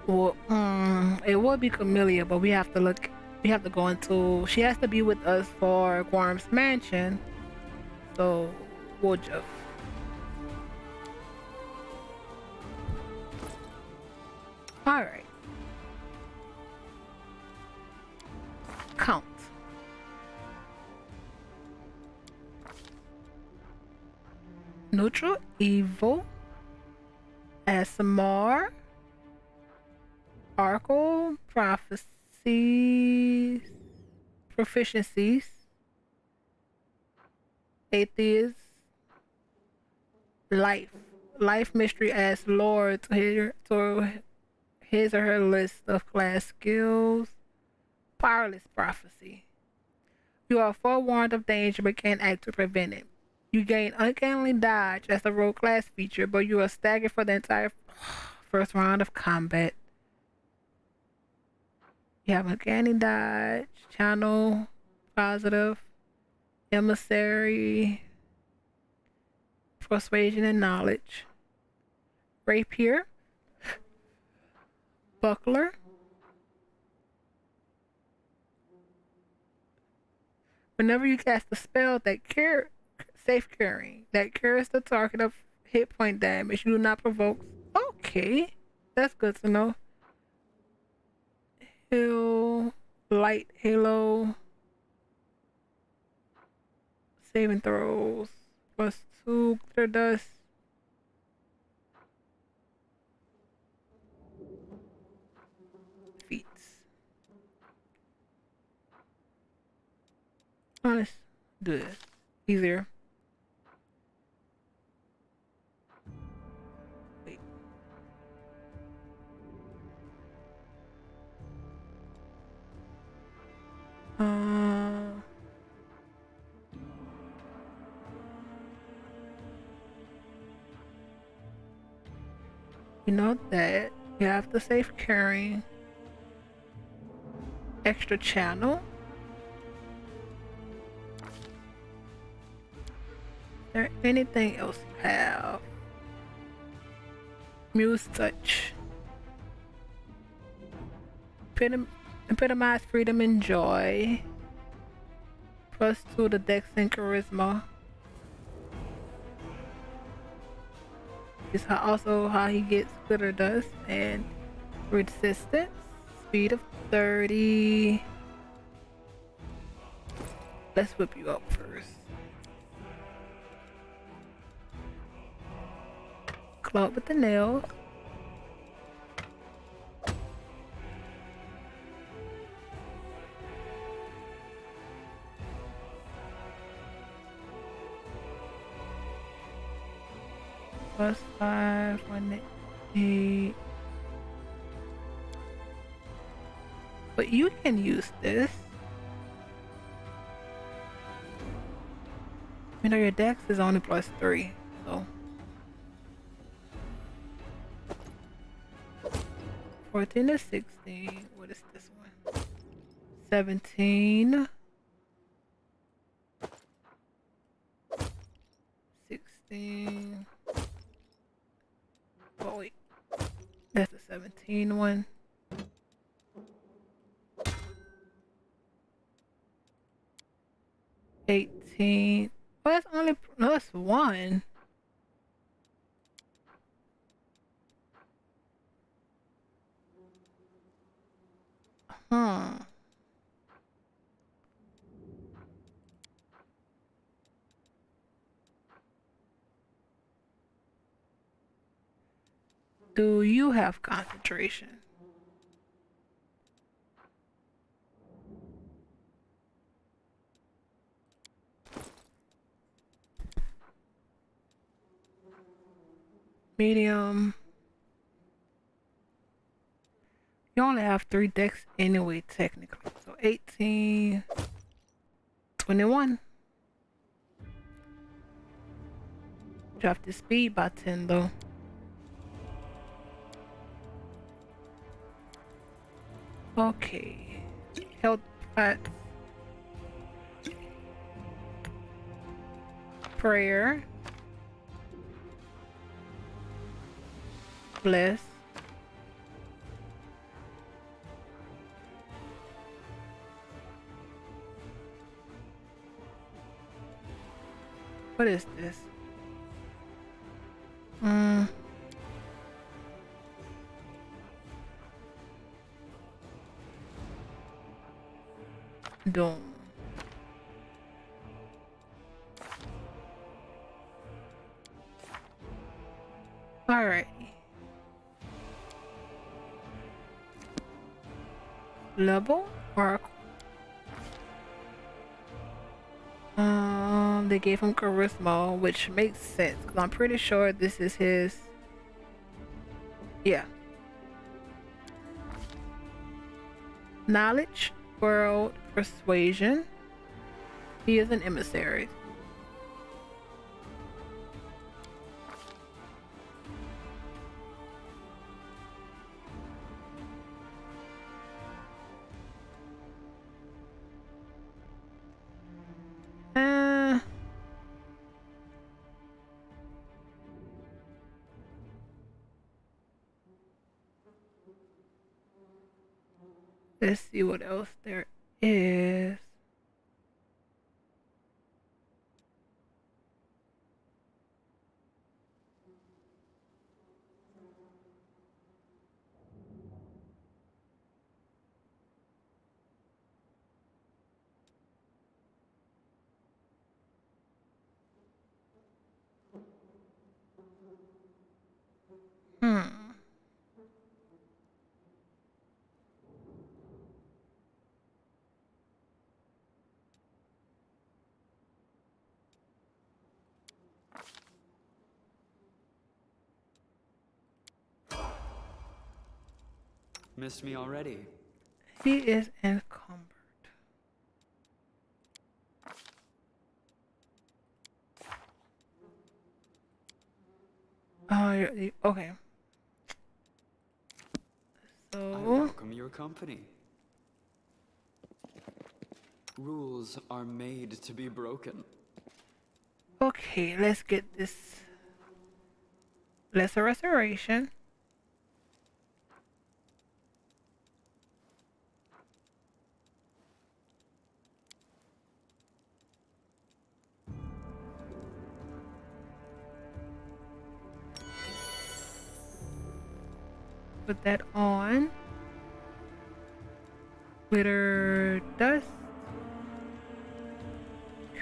well, it would be Camellia, but we have to look. We have to go into. She has to be with us for Gorm's mansion. So we'll just. All right. Count. Neutral, evil, ASMR, Oracle, prophecies, proficiencies, atheist, life mystery as Lord to his or her list of class skills, powerless prophecy. You are forewarned of danger but can't act to prevent it. You gain uncannily dodge as a rogue class feature, but you are staggered for the entire first round of combat. You have uncanny dodge, channel, positive, emissary, persuasion and knowledge, rapier, buckler, whenever you cast a spell that safe curing that cures the target of hit point damage, you do not provoke. Okay, that's good to know. Heal, light halo, saving throws, +2 glitter dust. Feats. Let's do this. Easier. Wait. You know that you have the safe carrying, extra channel. Is there anything else you have? Muse touch. Epitomize freedom and joy. +2 to dex and charisma. Is also how he gets glitter dust and resistance. Speed of 30. Let's whip you up first. Club with the nails. +5, 1, 8. But you can use this. You know your dex is only +3, so 14 to 16. What is this one? 17. 16. Oh wait, that's the 17 one. 18. Oh, that's only +1. Huh. Do you have concentration? Medium. You only have 3 decks anyway, technically. So 18, 21. Drop the speed by 10 though. Okay. Health pots. Prayer. Bless. What is this? Doom. Alrighty. Level or they gave him charisma, which makes sense because I'm pretty sure this is his. Yeah. Knowledge, world, persuasion. He is an emissary. Let's see what else there is. Missed me already. He is encumbered. Oh, okay. I So, welcome your company. Rules are made to be broken. okay, let's get this lesser restoration. Put that on. Glitter dust.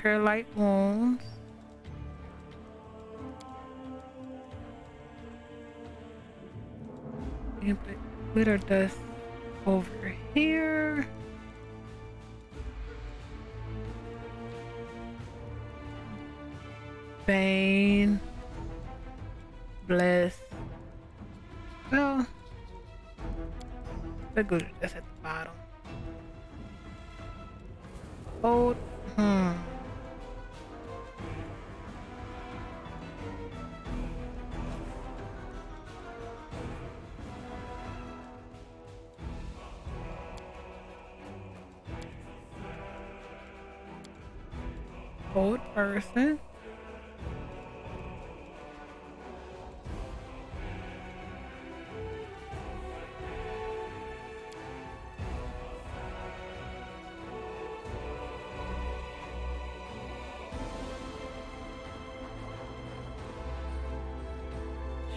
Cure light wounds. You can put glitter dust over here. Bane. Bless. Well, the glitter dust at the bottom. Hold. Hold person.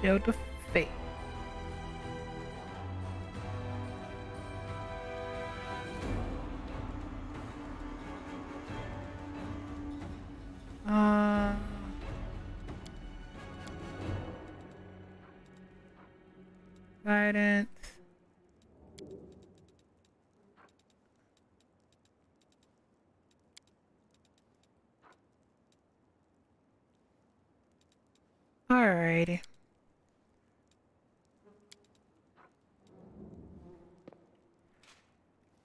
Shield of Fate. Guidance. Alrighty.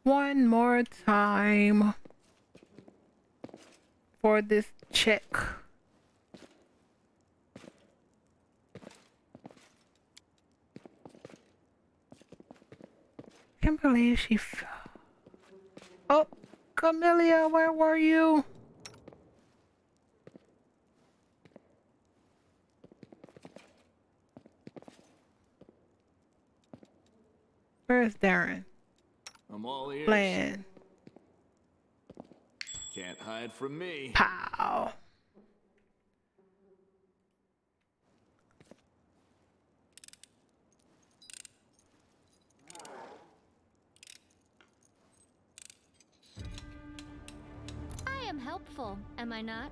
One more time for this check. Can believe she. Oh, Camellia, where were you? Where's Darren? I'm all ears. Playing. Can't hide from me. Pow. I am helpful, am I not?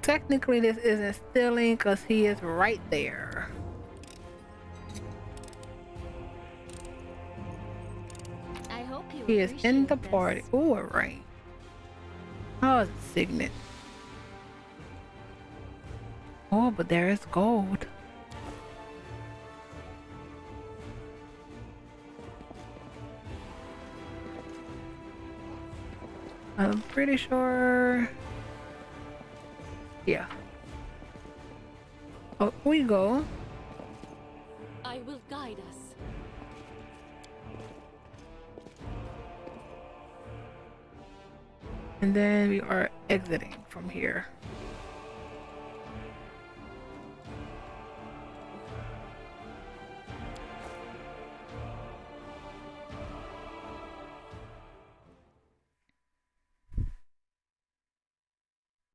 Technically, this isn't stealing because he is right there. I hope you He is in the appreciate this. party. Ooh, a ring. Oh, it's a signet. Oh, but there is gold. I'm pretty sure. Yeah. Oh, we go. I will guide us. And then we are exiting from here.